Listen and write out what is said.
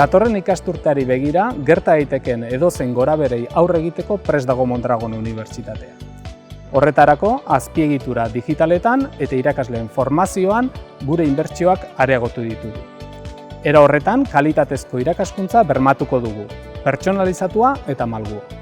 Datorren ikasturteari begira, gerta daiteken edozein gorabeherei aurre egiteko prest dago Mondragon Unibertsitatea. Horretarako, azpiegitura digitaletan eta irakasleen formazioan gure inbertsioak areagotu ditugu. Era horretan, kalitatezko irakaskuntza bermatuko dugu, pertsonalizatua eta malgua.